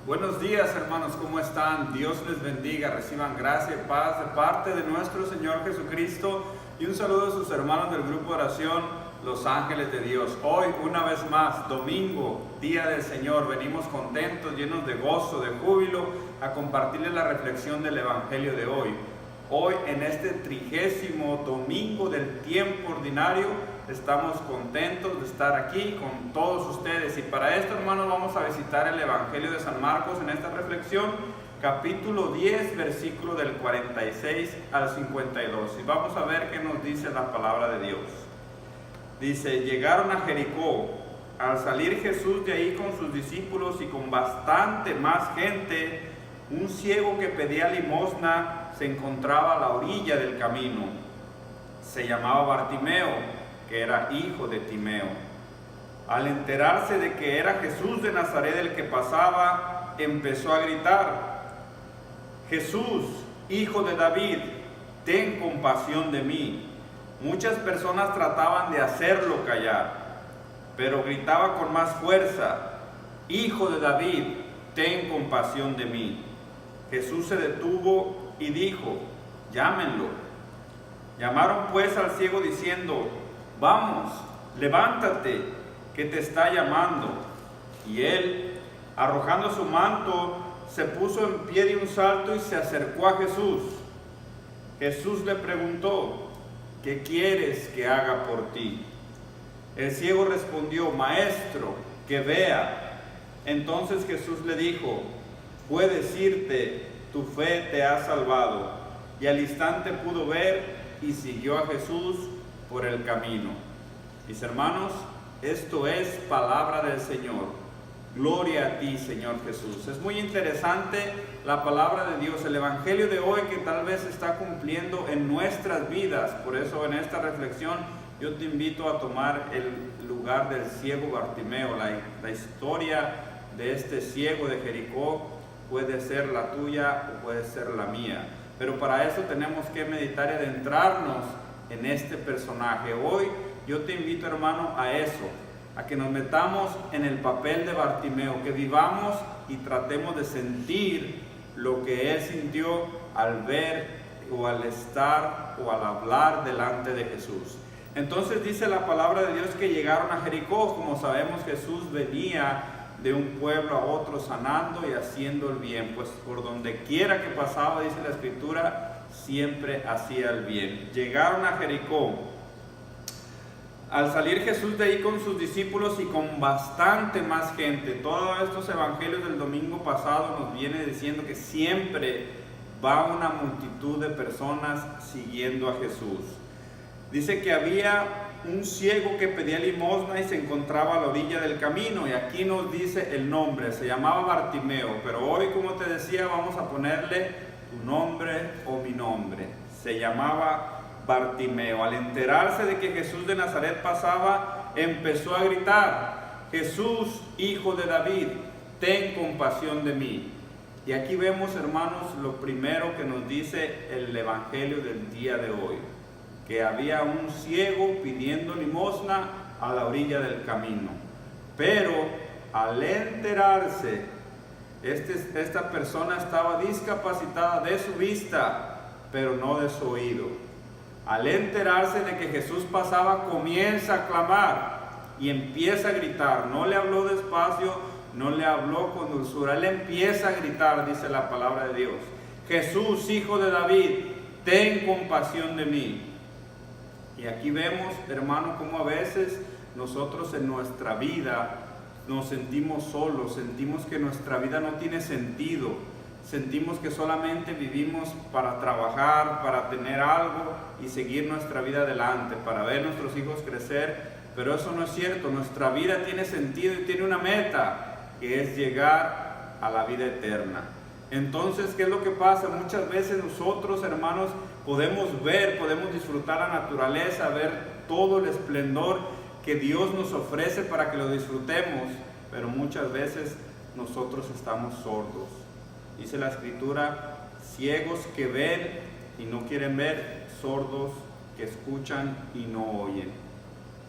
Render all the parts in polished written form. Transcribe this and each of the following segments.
Buenos días, hermanos, ¿cómo están? Dios les bendiga, reciban gracia y paz de parte de nuestro Señor Jesucristo y un saludo a sus hermanos del grupo de oración Los Ángeles de Dios. Hoy, una vez más, domingo, día del Señor, venimos contentos, llenos de gozo, de júbilo, a compartirles la reflexión del Evangelio de hoy. Hoy, en este 30º domingo del tiempo ordinario, estamos contentos de estar aquí con todos ustedes. Y para esto, hermanos, vamos a visitar el Evangelio de San Marcos en esta reflexión, capítulo 10, versículo del 46 al 52. Y vamos a ver qué nos dice la palabra de Dios. Dice: llegaron a Jericó. Al salir Jesús de ahí con sus discípulos y con bastante más gente, un ciego que pedía limosna se encontraba a la orilla del camino. Se llamaba Bartimeo, que era hijo de Timeo. Al enterarse de que era Jesús de Nazaret el que pasaba, empezó a gritar: Jesús, hijo de David, ten compasión de mí. Muchas personas trataban de hacerlo callar, pero gritaba con más fuerza: Hijo de David, ten compasión de mí. Jesús se detuvo y dijo: llámenlo. Llamaron pues al ciego diciendo: vamos, levántate, que te está llamando. Y él, arrojando su manto, se puso en pie de un salto y se acercó a Jesús. Jesús le preguntó: ¿qué quieres que haga por ti? El ciego respondió: Maestro, que vea. Entonces Jesús le dijo: puedes irte, tu fe te ha salvado. Y al instante pudo ver y siguió a Jesús por el camino. Mis hermanos, esto es palabra del Señor. Gloria a ti, Señor Jesús. Es muy interesante la palabra de Dios, el Evangelio de hoy que tal vez se está cumpliendo en nuestras vidas. Por eso en esta reflexión yo te invito a tomar el lugar del ciego Bartimeo. La historia de este ciego de Jericó puede ser la tuya o puede ser la mía. Pero para eso tenemos que meditar y adentrarnos en este personaje. Hoy yo te invito, hermano, a eso, a que nos metamos en el papel de Bartimeo, que vivamos y tratemos de sentir lo que él sintió al ver o al estar o al hablar delante de Jesús. Entonces dice la palabra de Dios que llegaron a Jericó. Como sabemos, Jesús venía de un pueblo a otro sanando y haciendo el bien, pues por donde quiera que pasaba, dice la Escritura, siempre hacía el bien. Llegaron a Jericó. Al salir Jesús de ahí con sus discípulos y con bastante más gente. Todos estos evangelios del domingo pasado nos viene diciendo que siempre va una multitud de personas siguiendo a Jesús. Dice que había un ciego que pedía limosna y se encontraba a la orilla del camino, y aquí nos dice el nombre, se llamaba Bartimeo, pero hoy, como te decía, vamos a ponerle tu nombre o mi nombre. Se llamaba Bartimeo. Al enterarse de que Jesús de Nazaret pasaba, empezó a gritar: Jesús, hijo de David, ten compasión de mí. Y aquí vemos, hermanos, lo primero que nos dice el Evangelio del día de hoy, que había un ciego pidiendo limosna a la orilla del camino. Pero al enterarse, esta persona estaba discapacitada de su vista, pero no de su oído. Al enterarse de que Jesús pasaba, comienza a clamar y empieza a gritar. No le habló despacio, no le habló con dulzura. Él empieza a gritar, dice la palabra de Dios: Jesús, hijo de David, ten compasión de mí. Y aquí vemos, hermano, cómo a veces nosotros en nuestra vida nos sentimos solos, sentimos que nuestra vida no tiene sentido, sentimos que solamente vivimos para trabajar, para tener algo y seguir nuestra vida adelante, para ver a nuestros hijos crecer, pero eso no es cierto. Nuestra vida tiene sentido y tiene una meta, que es llegar a la vida eterna. Entonces, ¿qué es lo que pasa? Muchas veces nosotros, hermanos, podemos ver, podemos disfrutar la naturaleza, ver todo el esplendor que Dios nos ofrece para que lo disfrutemos, pero muchas veces nosotros estamos sordos. Dice la Escritura: ciegos que ven y no quieren ver, sordos que escuchan y no oyen.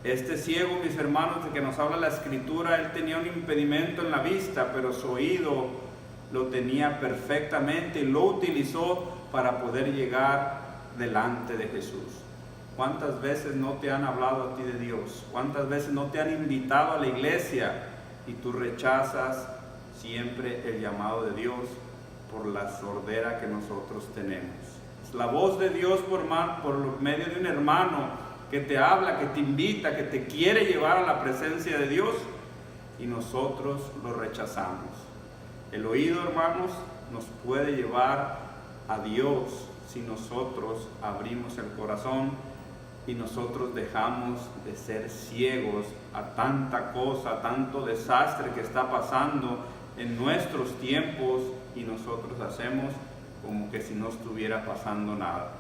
Este ciego, mis hermanos, de que nos habla la Escritura, él tenía un impedimento en la vista, pero su oído lo tenía perfectamente y lo utilizó para poder llegar delante de Jesús. ¿Cuántas veces no te han hablado a ti de Dios? ¿Cuántas veces no te han invitado a la iglesia y tú rechazas siempre el llamado de Dios por la sordera que nosotros tenemos? Es la voz de Dios por medio de un hermano que te habla, que te invita, que te quiere llevar a la presencia de Dios, y nosotros lo rechazamos. El oído, hermanos, nos puede llevar a Dios si nosotros abrimos el corazón y nosotros dejamos de ser ciegos a tanta cosa, a tanto desastre que está pasando en nuestros tiempos, y nosotros hacemos como que si no estuviera pasando nada.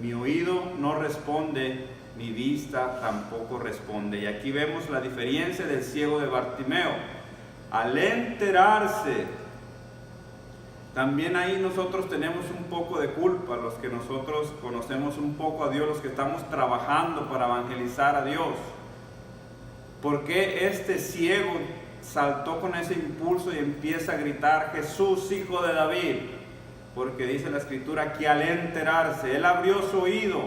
Mi oído no responde, mi vista tampoco responde. Y aquí vemos la diferencia del ciego de Bartimeo. Al enterarse, también ahí nosotros tenemos un poco de culpa, los que nosotros conocemos un poco a Dios, los que estamos trabajando para evangelizar a Dios. ¿Por qué este ciego saltó con ese impulso y empieza a gritar: Jesús, hijo de David? Porque dice la escritura que al enterarse, él abrió su oído,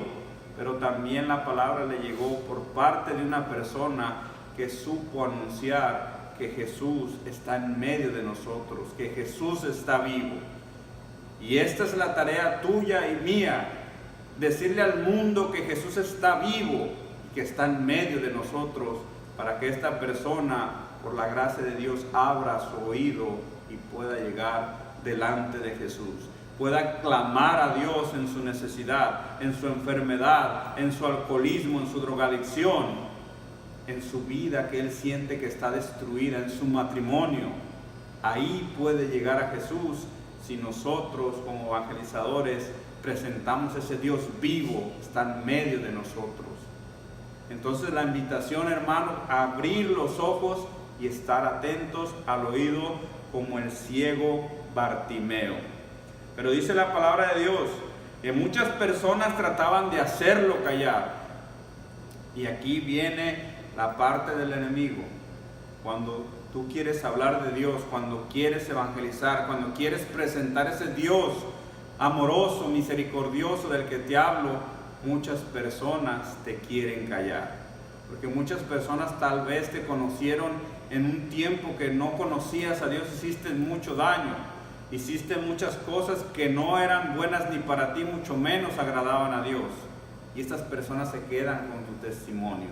pero también la palabra le llegó por parte de una persona que supo anunciar que Jesús está en medio de nosotros, que Jesús está vivo. Y esta es la tarea tuya y mía, decirle al mundo que Jesús está vivo y que está en medio de nosotros, para que esta persona, por la gracia de Dios, abra su oído y pueda llegar delante de Jesús, pueda clamar a Dios en su necesidad, en su enfermedad, en su alcoholismo, en su drogadicción, en su vida que él siente que está destruida, en su matrimonio. Ahí puede llegar a Jesús si nosotros como evangelizadores presentamos ese Dios vivo, está en medio de nosotros. Entonces la invitación, hermanos, a abrir los ojos y estar atentos al oído como el ciego Bartimeo. Pero dice la palabra de Dios que muchas personas trataban de hacerlo callar. Y aquí viene la parte del enemigo. Cuando tú quieres hablar de Dios, cuando quieres evangelizar, cuando quieres presentar ese Dios amoroso, misericordioso del que te hablo, muchas personas te quieren callar. Porque muchas personas tal vez te conocieron en un tiempo que no conocías a Dios, hiciste mucho daño, hiciste muchas cosas que no eran buenas ni para ti, mucho menos agradaban a Dios. Y estas personas se quedan con tu testimonio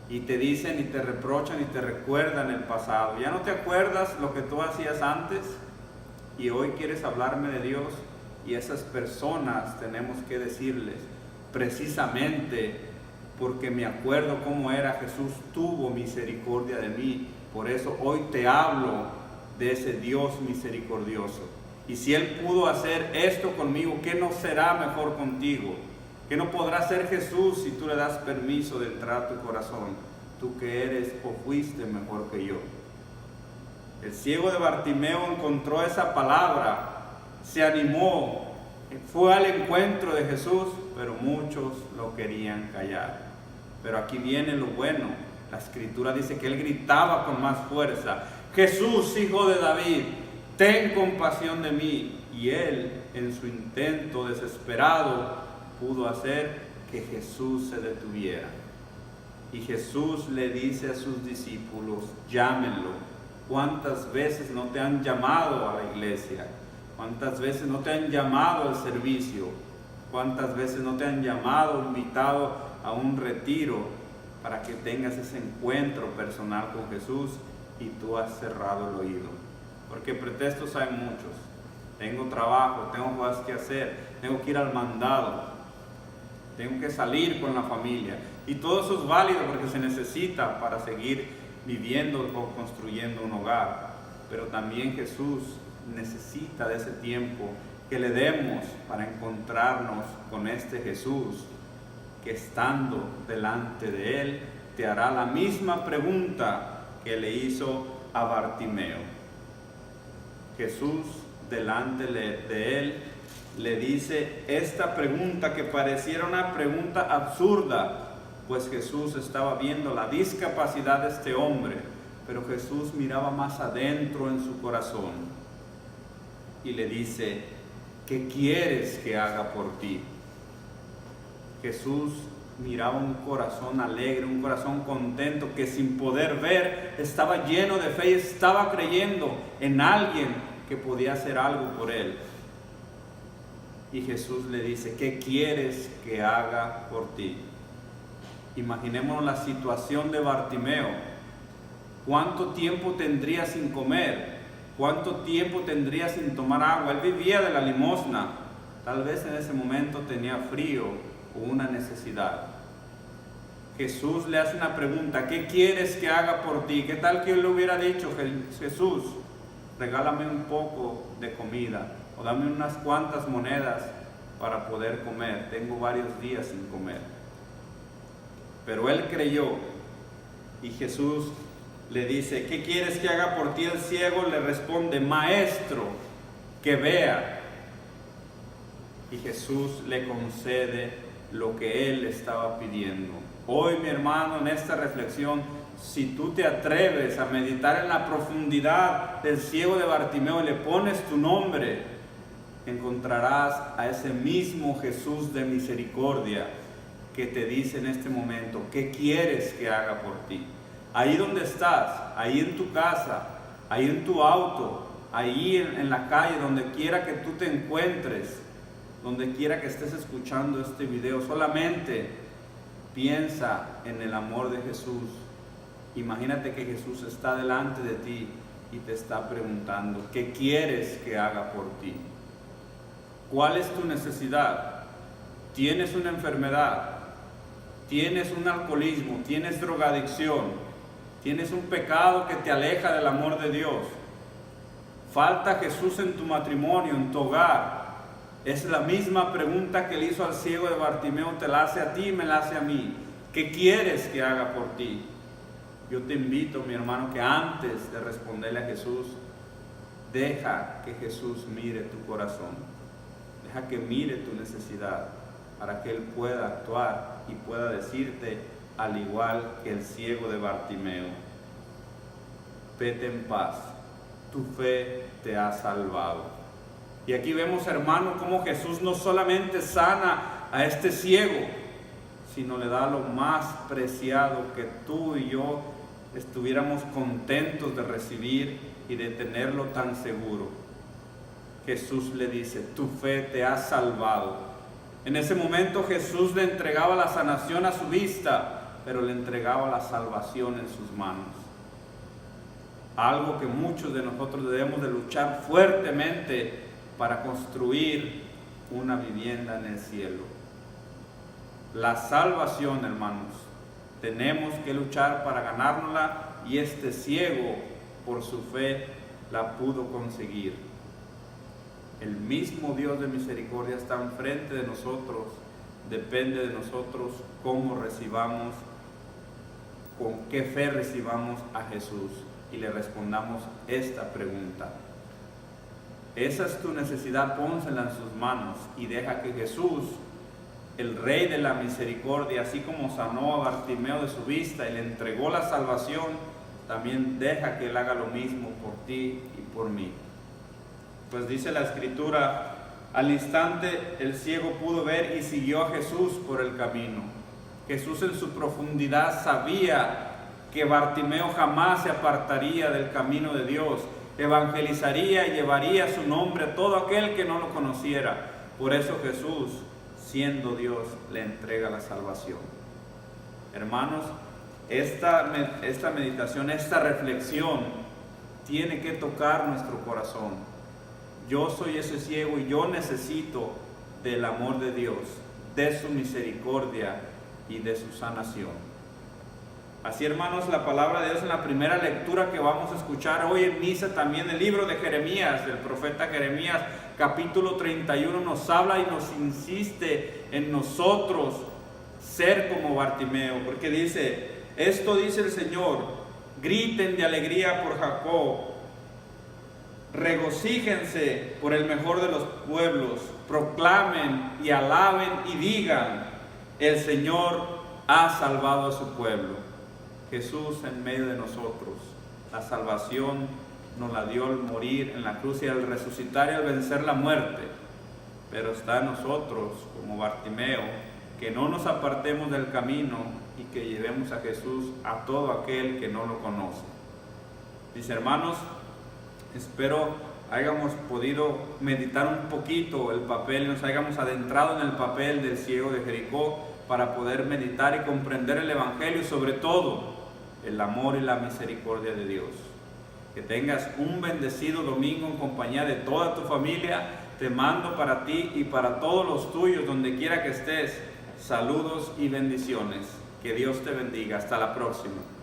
y te dicen y te reprochan y te recuerdan el pasado. Ya no te acuerdas lo que tú hacías antes y hoy quieres hablarme de Dios. Y esas personas tenemos que decirles: precisamente porque me acuerdo cómo era Jesús, tuvo misericordia de mí, por eso hoy te hablo de ese Dios misericordioso. Y si Él pudo hacer esto conmigo, ¿qué no será mejor contigo? ¿Qué no podrá hacer Jesús si tú le das permiso de entrar a tu corazón? Tú que eres o fuiste mejor que yo. El ciego de Bartimeo encontró esa palabra, se animó, fue al encuentro de Jesús, pero muchos lo querían callar. Pero aquí viene lo bueno. La escritura dice que él gritaba con más fuerza: Jesús, hijo de David, ten compasión de mí. Y él, en su intento desesperado, pudo hacer que Jesús se detuviera. Y Jesús le dice a sus discípulos: llámenlo. ¿Cuántas veces no te han llamado a la iglesia? ¿Cuántas veces no te han llamado al servicio? ¿Cuántas veces no te han llamado, invitado a un retiro para que tengas ese encuentro personal con Jesús y tú has cerrado el oído? Porque pretextos hay muchos. Tengo trabajo, tengo cosas que hacer, tengo que ir al mandado, tengo que salir con la familia. Y todo eso es válido porque se necesita para seguir viviendo o construyendo un hogar. Pero también Jesús necesita de ese tiempo que le demos para encontrarnos con este Jesús que, estando delante de Él, te hará la misma pregunta que le hizo a Bartimeo. Jesús, delante de Él, le dice esta pregunta que pareciera una pregunta absurda, pues Jesús estaba viendo la discapacidad de este hombre, pero Jesús miraba más adentro en su corazón. y le dice: ¿qué quieres que haga por ti? Jesús miraba un corazón alegre, un corazón contento, que sin poder ver estaba lleno de fe y estaba creyendo en alguien que podía hacer algo por él. Y Jesús le dice: ¿qué quieres que haga por ti? Imaginémonos la situación de Bartimeo. ¿Cuánto tiempo tendría sin comer? ¿Cuánto tiempo tendría sin tomar agua? Él vivía de la limosna. Tal vez en ese momento tenía frío o una necesidad. Jesús le hace una pregunta: ¿qué quieres que haga por ti? ¿Qué tal que él le hubiera dicho: Jesús, regálame un poco de comida o dame unas cuantas monedas para poder comer? Tengo varios días sin comer. Pero él creyó y Jesús le dice: ¿qué quieres que haga por ti? El ciego le responde: Maestro, que vea. Y Jesús le concede lo que él estaba pidiendo. Hoy, mi hermano, en esta reflexión, si tú te atreves a meditar en la profundidad del ciego de Bartimeo y le pones tu nombre, encontrarás a ese mismo Jesús de misericordia que te dice en este momento: ¿qué quieres que haga por ti? Ahí donde estás, ahí en tu casa, ahí en tu auto, ahí en la calle, donde quiera que tú te encuentres, donde quiera que estés escuchando este video, solamente piensa en el amor de Jesús. Imagínate que Jesús está delante de ti y te está preguntando: ¿qué quieres que haga por ti? ¿Cuál es tu necesidad? ¿Tienes una enfermedad? ¿Tienes un alcoholismo? ¿Tienes drogadicción? ¿Tienes un pecado que te aleja del amor de Dios? ¿Falta Jesús en tu matrimonio, en tu hogar? Es la misma pregunta que le hizo al ciego de Bartimeo, te la hace a ti y me la hace a mí. ¿Qué quieres que haga por ti? Yo te invito, mi hermano, que antes de responderle a Jesús, deja que Jesús mire tu corazón. Deja que mire tu necesidad para que Él pueda actuar y pueda decirte, al igual que el ciego de Bartimeo: vete en paz, tu fe te ha salvado. Y aquí vemos, hermano, cómo Jesús no solamente sana a este ciego, sino le da lo más preciado que tú y yo estuviéramos contentos de recibir y de tenerlo tan seguro. Jesús le dice: tu fe te ha salvado. En ese momento Jesús le entregaba la sanación a su vista, pero le entregaba la salvación en sus manos. Algo que muchos de nosotros debemos de luchar fuertemente para construir una vivienda en el cielo. La salvación, hermanos, tenemos que luchar para ganárnosla, y este ciego, por su fe, la pudo conseguir. El mismo Dios de misericordia está enfrente de nosotros. Depende de nosotros cómo recibamos, con qué fe recibamos a Jesús y le respondamos esta pregunta. Esa es tu necesidad, pónsela en sus manos y deja que Jesús, el Rey de la misericordia, así como sanó a Bartimeo de su vista y le entregó la salvación, también deja que Él haga lo mismo por ti y por mí. Pues dice la Escritura: al instante el ciego pudo ver y siguió a Jesús por el camino. Jesús en su profundidad sabía que Bartimeo jamás se apartaría del camino de Dios. Evangelizaría y llevaría su nombre a todo aquel que no lo conociera. Por eso Jesús, siendo Dios, le entrega la salvación. Hermanos, esta meditación, esta reflexión tiene que tocar nuestro corazón. Yo soy ese ciego y yo necesito del amor de Dios, de su misericordia y de su sanación. Así, hermanos, la palabra de Dios en la primera lectura que vamos a escuchar hoy en misa, también el libro de Jeremías, del profeta Jeremías, capítulo 31, nos habla y nos insiste en nosotros ser como Bartimeo, porque dice: esto dice el Señor, griten de alegría por Jacob, regocíjense por el mejor de los pueblos, proclamen y alaben y digan: el Señor ha salvado a su pueblo. Jesús en medio de nosotros, la salvación nos la dio al morir en la cruz y al resucitar y al vencer la muerte. Pero está en nosotros, como Bartimeo, que no nos apartemos del camino y que llevemos a Jesús a todo aquel que no lo conoce. Mis hermanos, espero hayamos podido meditar un poquito el papel, nos hayamos adentrado en el papel del ciego de Jericó para poder meditar y comprender el Evangelio y sobre todo el amor y la misericordia de Dios. Que tengas un bendecido domingo en compañía de toda tu familia. Te mando para ti y para todos los tuyos, donde quiera que estés, saludos y bendiciones. Que Dios te bendiga. Hasta la próxima.